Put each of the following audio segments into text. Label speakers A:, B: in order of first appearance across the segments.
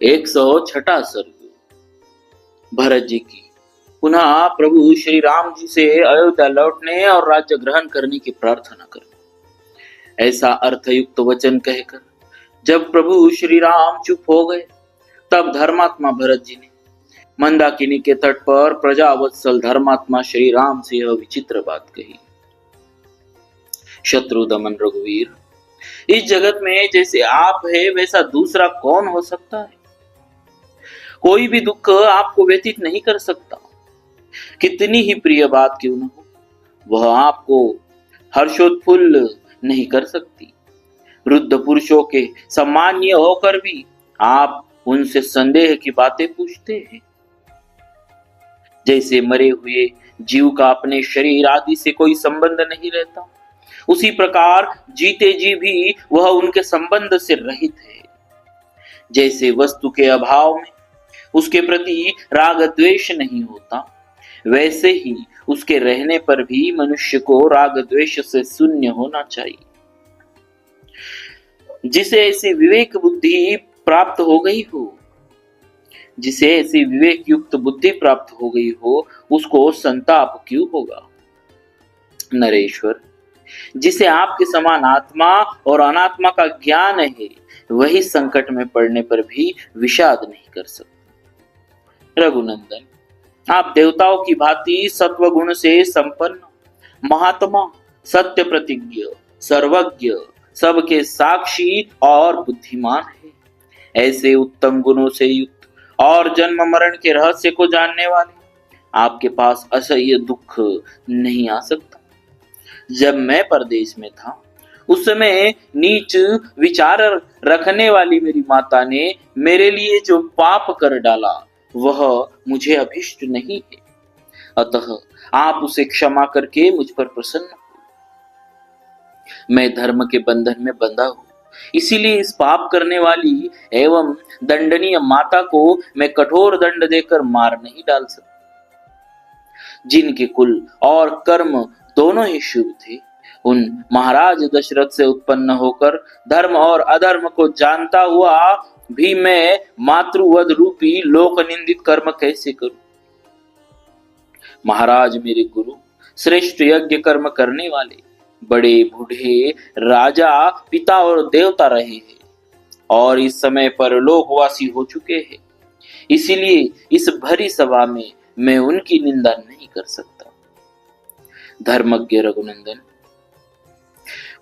A: 106 सर्ग। भरत जी की पुनः प्रभु श्री राम जी से अयोध्या लौटने और राज्य ग्रहण करने की प्रार्थना करनी। ऐसा अर्थयुक्त वचन कहकर जब प्रभु श्री राम चुप हो गए, तब धर्मात्मा भरत जी ने मंदाकिनी के तट पर प्रजावत्सल धर्मात्मा श्री राम से यह विचित्र बात कही। शत्रु दमन रघुवीर, इस जगत में जैसे आप है वैसा दूसरा कौन हो सकता है। कोई भी दुख आपको व्यतीत नहीं कर सकता। कितनी ही प्रिय बात क्यों न हो, वह आपको हर्षोत्फुल्ल नहीं कर सकती। वृद्ध पुरुषों के सम्मानीय होकर भी आप उनसे संदेह की बातें पूछते हैं। जैसे मरे हुए जीव का अपने शरीर आदि से कोई संबंध नहीं रहता, उसी प्रकार जीते जी भी वह उनके संबंध से रहित है। जैसे वस्तु के अभाव में उसके प्रति राग द्वेष नहीं होता, वैसे ही उसके रहने पर भी मनुष्य को राग द्वेष से शून्य होना चाहिए। जिसे ऐसी विवेक बुद्धि प्राप्त हो गई हो, जिसे ऐसी विवेक युक्त बुद्धि प्राप्त हो गई हो, उसको संताप क्यों होगा। नरेश्वर, जिसे आपके समान आत्मा और अनात्मा का ज्ञान है, वही संकट में पड़ने पर भी विषाद नहीं कर सकता। रघुनंदन, आप देवताओं की भांति सत्व गुण से संपन्न, महात्मा, सत्य प्रतिज्ञ, सर्वज्ञ, सबके साक्षी और बुद्धिमान है। ऐसे उत्तम गुणों से युक्त और जन्म मरण के रहस्य को जानने वाले आपके पास असह्य दुख नहीं आ सकता। जब मैं परदेश में था, उस समय नीच विचार रखने वाली मेरी माता ने मेरे लिए जो पाप कर डाला, वह मुझे अभिष्ट नहीं है। अतः आप उसे क्षमा करके मुझ पर प्रसन्न हो। मैं धर्म के बंधन में बंधा हूं, इसीलिए इस पाप करने वाली एवं दंडनीय माता को मैं कठोर दंड देकर मार नहीं डाल सकता। जिनके कुल और कर्म दोनों ही शुभ थे, उन महाराज दशरथ से उत्पन्न होकर धर्म और अधर्म को जानता हुआ भी मैं मातृवध रूपी लोक निंदित कर्म कैसे करूं। महाराज मेरे गुरु श्रेष्ठ यज्ञ कर्म करने वाले बड़े बूढ़े राजा, पिता और देवता रहे हैं और इस समय पर लोकवासी हो चुके हैं। इसीलिए इस भरी सभा में मैं उनकी निंदा नहीं कर सकता। धर्मज्ञ रघुनंदन,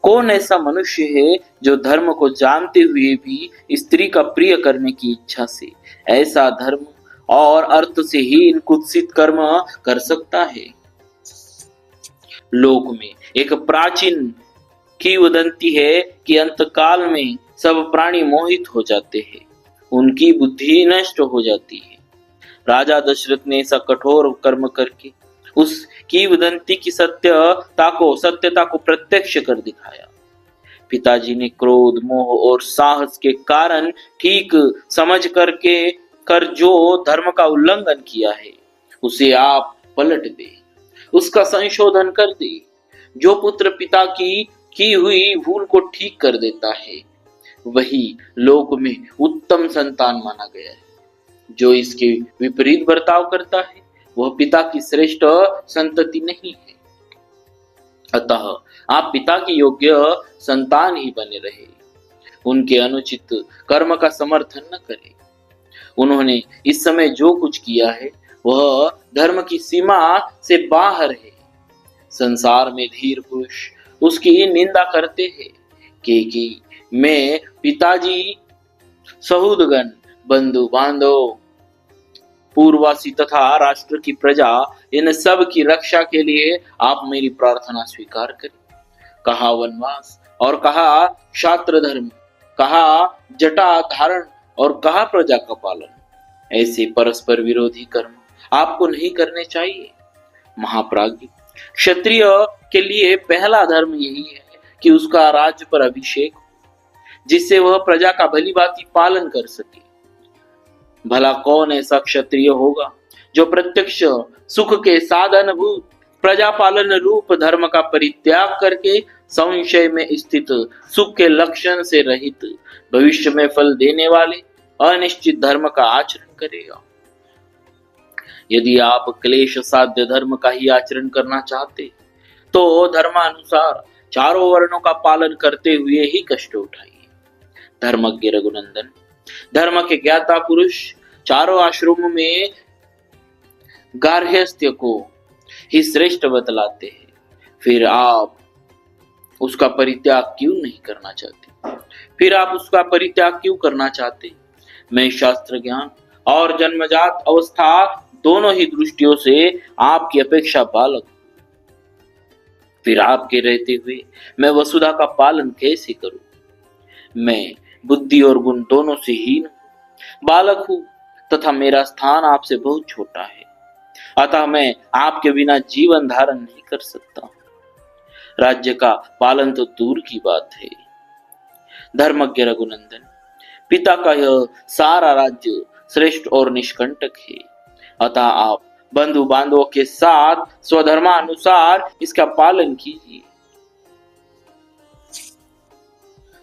A: कौन ऐसा मनुष्य है जो धर्म को जानते हुए भी स्त्री का प्रिय करने की इच्छा से ऐसा धर्म और अर्थ से ही इन कुत्सित कर्म कर सकता है। लोक में एक प्राचीन किंवदंती है कि अंतकाल में सब प्राणी मोहित हो जाते हैं, उनकी बुद्धि नष्ट हो जाती है। राजा दशरथ ने ऐसा कठोर कर्म करके उस किंवदंती की सत्यता को प्रत्यक्ष कर दिखाया। पिताजी ने क्रोध, मोह और साहस के कारण ठीक समझ कर जो धर्म का उल्लंघन किया है, उसे आप पलट दे, उसका संशोधन कर दे। जो पुत्र पिता की हुई भूल को ठीक कर देता है, वही लोक में उत्तम संतान माना गया है। जो इसके विपरीत बर्ताव करता है, वह पिता की श्रेष्ठ संतति नहीं है। अतः आप पिता की योग्य संतान ही बने रहे, उनके अनुचित कर्म का समर्थन न करें। उन्होंने इस समय जो कुछ किया है, वह धर्म की सीमा से बाहर है। संसार में धीर पुरुष उसकी निंदा करते हैं कि मैं, पिताजी, सहोदरगण, बंधु बांधव, पूर्ववासी तथा राष्ट्र की प्रजा, इन सब की रक्षा के लिए आप मेरी प्रार्थना स्वीकार करें। कहा वनवास और कहा क्षात्र धर्म, कहा जटा धारण और कहा प्रजा का पालन। ऐसे परस्पर विरोधी कर्म आपको नहीं करने चाहिए। महाप्राज्ञ क्षत्रिय के लिए पहला धर्म यही है कि उसका राज्य पर अभिषेक हो, जिससे वह प्रजा का भली भांति पालन कर सके। भला कौन ऐसा क्षत्रिय होगा जो प्रत्यक्ष सुख के साधन भूत प्रजा पालन रूप धर्म का परित्याग करके संशय में स्थित सुख के लक्षण से रहित भविष्य में फल देने वाले अनिश्चित धर्म का आचरण करेगा। यदि आप क्लेश साध्य धर्म का ही आचरण करना चाहते तो धर्मानुसार चारों वर्णों का पालन करते हुए ही कष्ट उठाइए। धर्मज्ञ रघुनंदन, धर्म के ज्ञाता पुरुष चारों आश्रमों में गार्हस्थ्य को ही श्रेष्ठ बतलाते हैं, फिर आप उसका परित्याग क्यों नहीं करना चाहते? फिर आप उसका परित्याग क्यों करना चाहते? मैं शास्त्र ज्ञान और जन्मजात अवस्था दोनों ही दृष्टियों से आपकी अपेक्षा बालक, फिर आपके रहते हुए मैं वसुधा का पालन कैसे करूं? मैं बुद्धि और गुण दोनों से हीन हूं, बालक हूं तथा मेरा स्थान आपसे बहुत छोटा है, अतः मैं आपके बिना जीवन धारण नहीं कर सकता। राज्य का पालन तो दूर की बात है। धर्मज्ञ रघुनंदन, पिता का यह सारा राज्य श्रेष्ठ और निष्कंटक है, अतः आप बंधु बांधवों के साथ स्वधर्मानुसार इसका पालन कीजिए।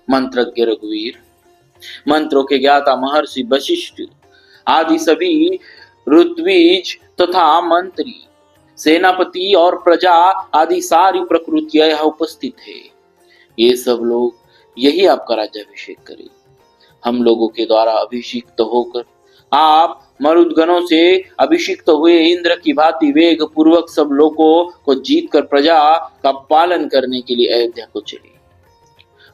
A: मंत्रज्ञ रघुवीर, मंत्रों के ज्ञाता महर्षि वशिष्ठ आदि सभी ऋत्विज तथा मंत्री, सेनापति और प्रजा आदि सारी प्रकृतियां यह उपस्थित है। ये सब लोग यही आपका राज्याभिषेक करें। हम लोगों के द्वारा अभिषिक्त होकर आप मरुदगणों से अभिषिक्त हुए इंद्र की भांति वेग पूर्वक सब लोगों को जीतकर प्रजा का पालन करने के लिए अयोध्या को चले।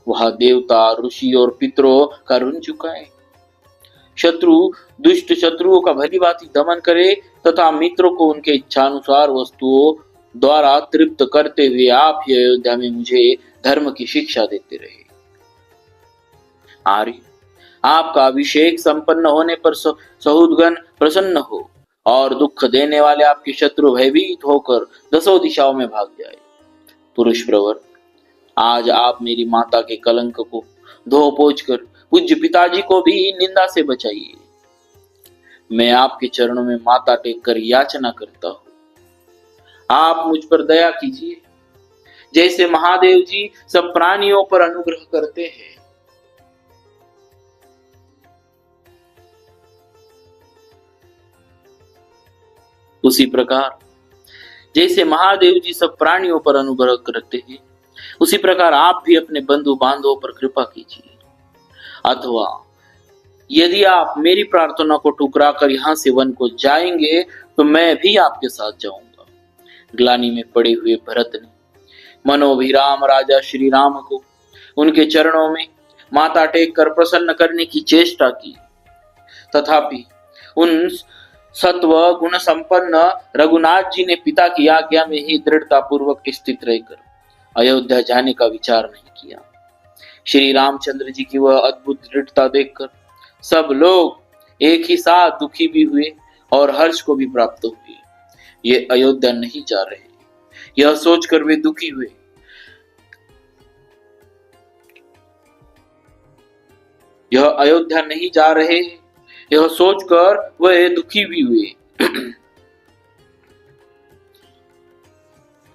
A: वहां देवता, ऋषि और पितरों का ऋण चुकाए, दुष्ट शत्रुओं का भली भांति दमन करे तथा मित्रों को उनके इच्छानुसार वस्तुओं द्वारा तृप्त करते हुए आप ही अयोध्या में मुझे धर्म की शिक्षा देते रहे। आर्य, आपका अभिषेक संपन्न होने पर सहुदगण प्रसन्न हो और दुख देने वाले आपके शत्रु भयभीत होकर दसों दिशाओं में भाग जाए। पुरुष प्रवर, आज आप मेरी माता के कलंक को धो पोंछ कर पूज्य पिताजी को भी निंदा से बचाइए। मैं आपके चरणों में माथा टेक कर याचना करता हूँ, आप मुझ पर दया कीजिए। जैसे महादेव जी सब प्राणियों पर अनुग्रह करते हैं, उसी प्रकार जैसे महादेव जी सब प्राणियों पर अनुग्रह करते हैं, उसी प्रकार आप भी अपने बंधु बांधवों पर कृपा कीजिए। अथवा यदि आप मेरी प्रार्थना को ठुकरा कर यहाँ से वन को जाएंगे तो मैं भी आपके साथ जाऊंगा। ग्लानि में पड़े हुए भरत ने मनोभिराम राजा श्री राम को उनके चरणों में माथा टेक कर प्रसन्न करने की चेष्टा की, तथापि उन सत्व गुण संपन्न रघुनाथ जी ने पिता की आज्ञा में ही दृढ़ता पूर्वक स्थित रहकर अयोध्या जाने का विचार नहीं किया। श्री रामचंद्र जी की वह अद्भुत दृढ़ता देखकर सब लोग एक ही साथ दुखी भी हुए और हर्ष को भी प्राप्त हुए। ये अयोध्या नहीं जा रहे, यह सोचकर वे दुखी हुए। यह अयोध्या नहीं जा रहे, यह सोचकर वे दुखी भी हुए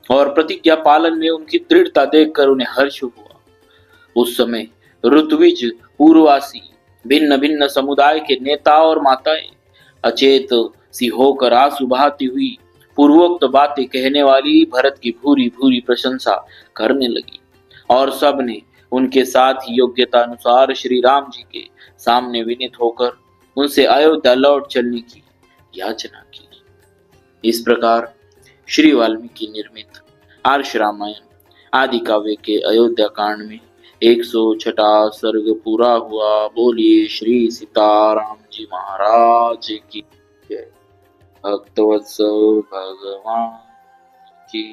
A: और प्रतिज्ञा पालन में उनकी दृढ़ता देखकर उन्हें हर्ष हुआ। उस समय ऋत्विज पूर्ववासी भिन्न भिन्न समुदाय के नेता और माताएं अचेत सी होकर आंसू बहाती हुई पूर्वोक्त बातें कहने वाली भरत की भूरी भूरी प्रशंसा करने लगी और सब ने उनके साथ ही योग्यता अनुसार श्री राम जी के सामने विनीत होकर उनसे अयोध्या लौट चलने की याचना की। इस प्रकार श्री वाल्मीकि निर्मित आर्ष रामायण आदि काव्य के अयोध्या कांड में 106वां सर्ग पूरा हुआ। बोलिए श्री सीताराम जी महाराज की जय। भक्तवत्सल भगवान की